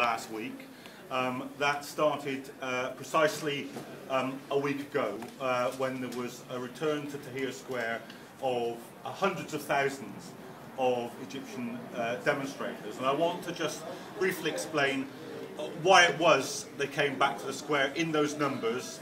last week. That started precisely a week ago when there was a return to Tahrir Square of hundreds of thousands of Egyptian demonstrators. And I want to just briefly explain why it was they came back to the square in those numbers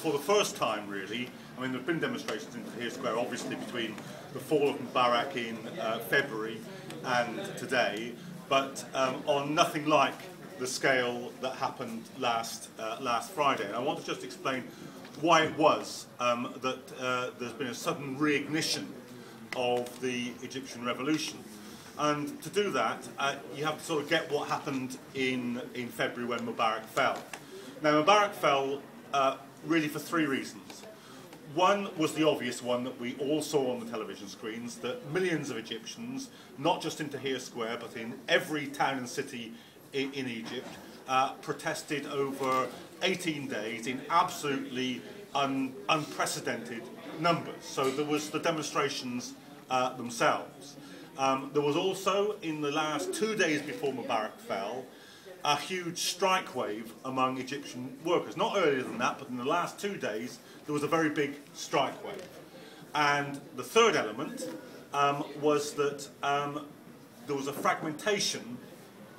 for the first time, really. I mean, there have been demonstrations in Tahrir Square, obviously, between the fall of Mubarak in February and today, but on nothing like the scale that happened last Friday. And I want to just explain why it was that there's been a sudden reignition of the Egyptian revolution. And to do that, you have to sort of get what happened in February when Mubarak fell. Now, Mubarak fell really for three reasons. One was the obvious one that we all saw on the television screens, that millions of Egyptians, not just in Tahrir Square, but in every town and city in Egypt, protested over 18 days in absolutely unprecedented numbers. So there was the demonstrations themselves. There was also, in the last 2 days before Mubarak fell, a huge strike wave among Egyptian workers. Not earlier than that, but in the last 2 days, there was a very big strike wave. And the third element was that there was a fragmentation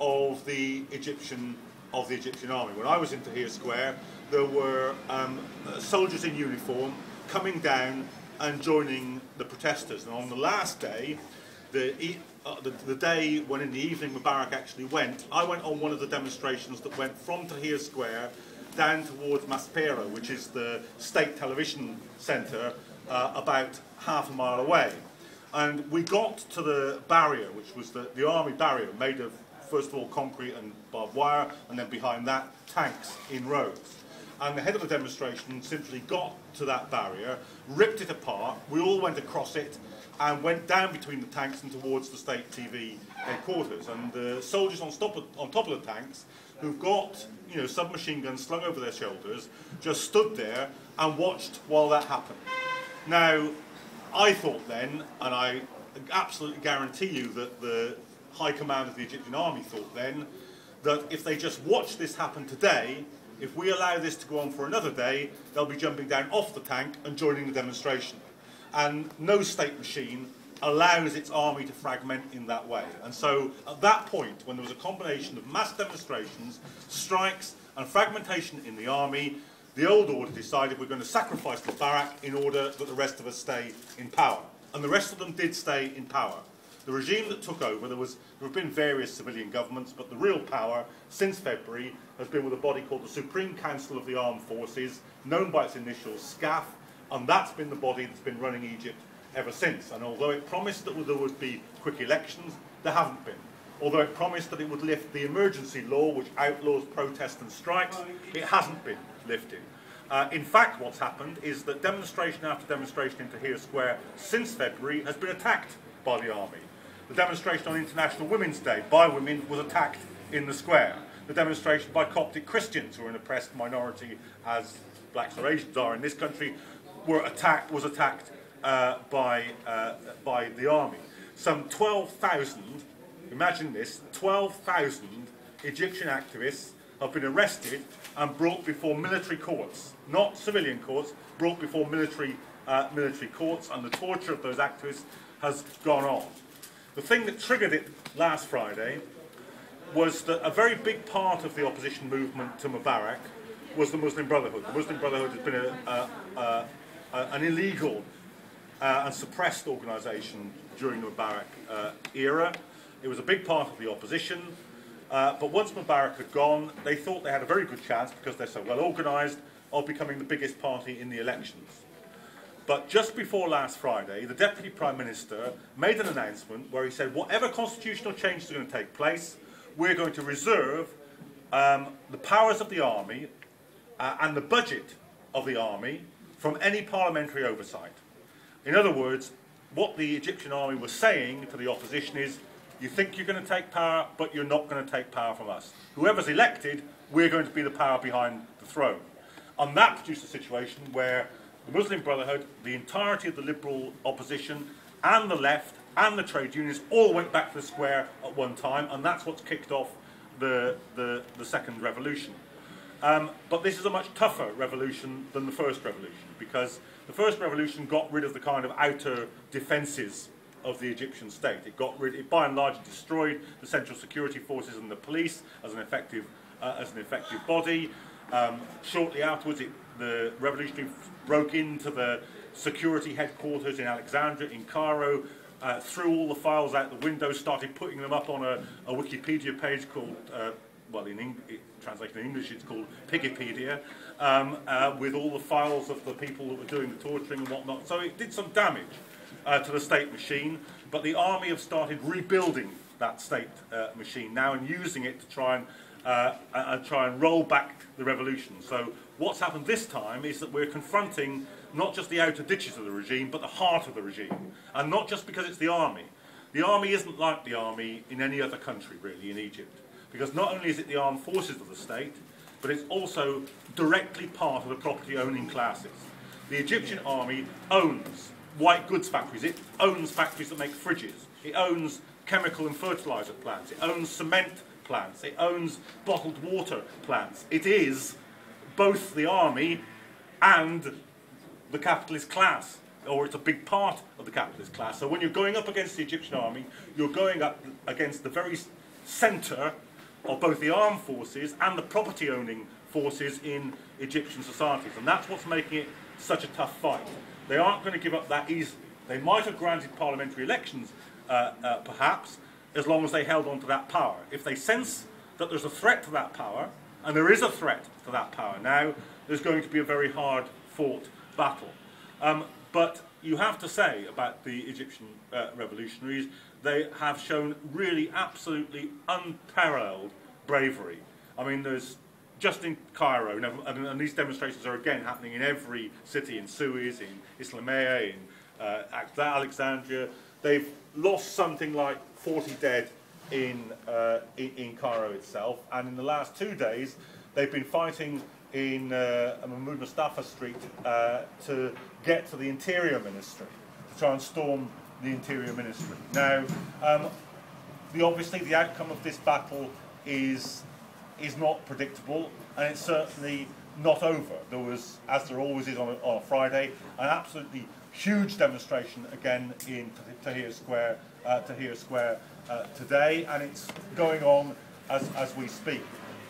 of the Egyptian army. When I was in Tahrir Square, there were soldiers in uniform coming down and joining the protesters. And on the last day, the day when in the evening Mubarak actually went, I went on one of the demonstrations that went from Tahrir Square down towards Maspero, which is the state television centre about half a mile away. And we got to the barrier, which was the army barrier, made of, first of all, concrete and barbed wire, and then behind that, tanks in rows. And the head of the demonstration simply got to that barrier, ripped it apart, we all went across it, and went down between the tanks and towards the state TV headquarters. And the soldiers on top of the tanks, who've got submachine guns slung over their shoulders, just stood there and watched while that happened. Now, I thought then, and I absolutely guarantee you that the high command of the Egyptian army thought then, that if they just watch this happen today, if we allow this to go on for another day, they'll be jumping down off the tank and joining the demonstration. And no state machine allows its army to fragment in that way. And so at that point, when there was a combination of mass demonstrations, strikes and fragmentation in the army, the old order decided we're going to sacrifice Mubarak in order that the rest of us stay in power. And the rest of them did stay in power. The regime that took over, there have been various civilian governments, but the real power since February has been with a body called the Supreme Council of the Armed Forces, known by its initials SCAF, and that's been the body that's been running Egypt ever since. And although it promised that there would be quick elections, there haven't been. Although it promised that it would lift the emergency law, which outlaws protest and strikes, it hasn't been lifted. In fact, what's happened is that demonstration after demonstration in Tahrir Square since February has been attacked by the army. The demonstration on International Women's Day by women was attacked in the square. The demonstration by Coptic Christians, who are an oppressed minority as blacks or Asians are in this country, was attacked by the army. Some 12,000, imagine this, 12,000 Egyptian activists have been arrested and brought before military courts, not civilian courts, brought before military courts, and the torture of those activists has gone on. The thing that triggered it last Friday was that a very big part of the opposition movement to Mubarak was the Muslim Brotherhood. The Muslim Brotherhood has been an illegal and suppressed organisation during the Mubarak era. It was a big part of the opposition, but once Mubarak had gone, they thought they had a very good chance, because they're so well organised, of becoming the biggest party in the elections. But just before last Friday, the Deputy Prime Minister made an announcement where he said, whatever constitutional changes are going to take place, we're going to reserve the powers of the army and the budget of the army from any parliamentary oversight. In other words, what the Egyptian army was saying to the opposition is, you think you're going to take power, but you're not going to take power from us. Whoever's elected, we're going to be the power behind the throne. And that produced a situation where the Muslim Brotherhood, the entirety of the liberal opposition, and the left, and the trade unions all went back to the square at one time, and that's what's kicked off the the second revolution. But this is a much tougher revolution than the first revolution, because the first revolution got rid of the kind of outer defences of the Egyptian state. It by and large destroyed the central security forces and the police as an effective body. Shortly afterwards, the revolutionaries broke into the security headquarters in Alexandria, in Cairo, threw all the files out the window, started putting them up on a Wikipedia page called, well, translated in English, it's called Pigipedia, with all the files of the people that were doing the torturing and whatnot. So it did some damage to the state machine, but the army have started rebuilding that state machine now and using it to try and roll back the revolution. So what's happened this time is that we're confronting not just the outer ditches of the regime, but the heart of the regime. And not just because it's the army. The army isn't like the army in any other country, really, in Egypt. Because not only is it the armed forces of the state, but it's also directly part of the property-owning classes. The Egyptian army owns white goods factories. It owns factories that make fridges. It owns chemical and fertilizer plants. It owns cement plants. It owns bottled water plants. It is both the army and the capitalist class, or it's a big part of the capitalist class. So when you're going up against the Egyptian army, you're going up against the very centre of both the armed forces and the property-owning forces in Egyptian societies. And that's what's making it such a tough fight. They aren't going to give up that easily. They might have granted parliamentary elections, perhaps, as long as they held on to that power. If they sense that there's a threat to that power, and there is a threat to that power now, there's going to be a very hard-fought battle. But you have to say about the Egyptian revolutionaries, they have shown really absolutely unparalleled bravery. I mean, there's just in Cairo, and these demonstrations are again happening in every city, in Suez, in Islamiyah, in Alexandria. They've lost something like 40 dead in Cairo itself, and in the last 2 days they've been fighting in Mahmoud Mustafa Street to get to the Interior Ministry, to try and storm the Interior Ministry. Now, obviously the outcome of this battle is not predictable, and it's certainly not over. There was, as there always is on a Friday, an absolutely huge demonstration again in Tahrir Square today, and it's going on as we speak.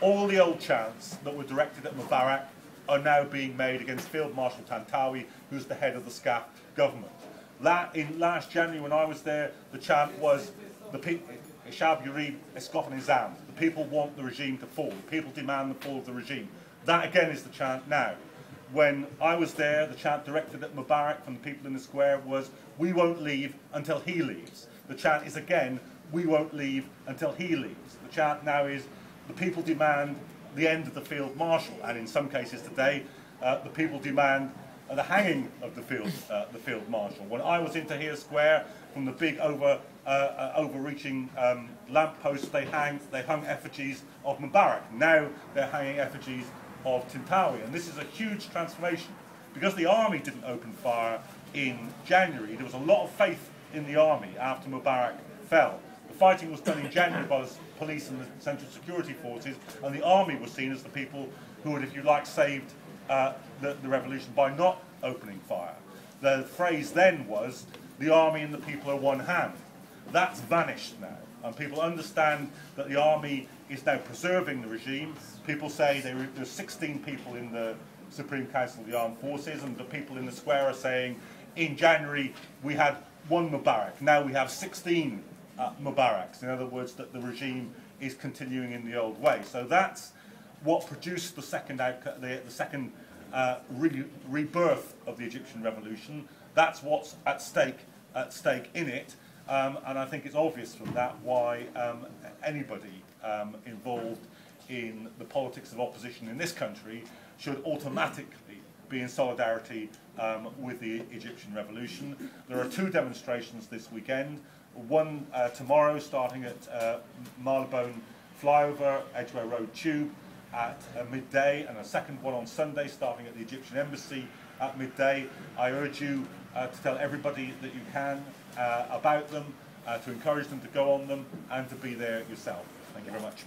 All the old chants that were directed at Mubarak are now being made against Field Marshal Tantawi, who's the head of the SCAF government. Last January when I was there, the chant was, the people want the regime to fall. The people demand the fall of the regime. That again is the chant now. When I was there, the chant directed at Mubarak from the people in the square was, we won't leave until he leaves. The chant is again, we won't leave until he leaves. The chant now is, the people demand the end of the Field Marshal, and in some cases today, the people demand the hanging of the Field Marshal. When I was in Tahrir Square, from the big overreaching lampposts, they hung effigies of Mubarak. Now they're hanging effigies of Tantawi, and this is a huge transformation. Because the army didn't open fire in January, there was a lot of faith in the army after Mubarak fell. The fighting was done in January by the police and the central security forces, and the army was seen as the people who had, if you like, saved the revolution by not opening fire. The phrase then was, the army and the people are one hand. That's vanished now, and people understand that the army is now preserving the regime. People say there's 16 people in the Supreme Council of the Armed Forces, and the people in the square are saying, in January we had one Mubarak, now we have 16 Mubaraks. In other words, that the regime is continuing in the old way. So that's what produced the second rebirth of the Egyptian revolution. That's what's at stake in it, and I think it's obvious from that why anybody involved in the politics of opposition in this country should automatically be in solidarity with the Egyptian revolution. There are 2 demonstrations this weekend. One tomorrow, starting at Marylebone Flyover, Edgware Road Tube at midday, and a second one on Sunday, starting at the Egyptian Embassy at midday. I urge you to tell everybody that you can about them, to encourage them to go on them, and to be there yourself. Thank you very much.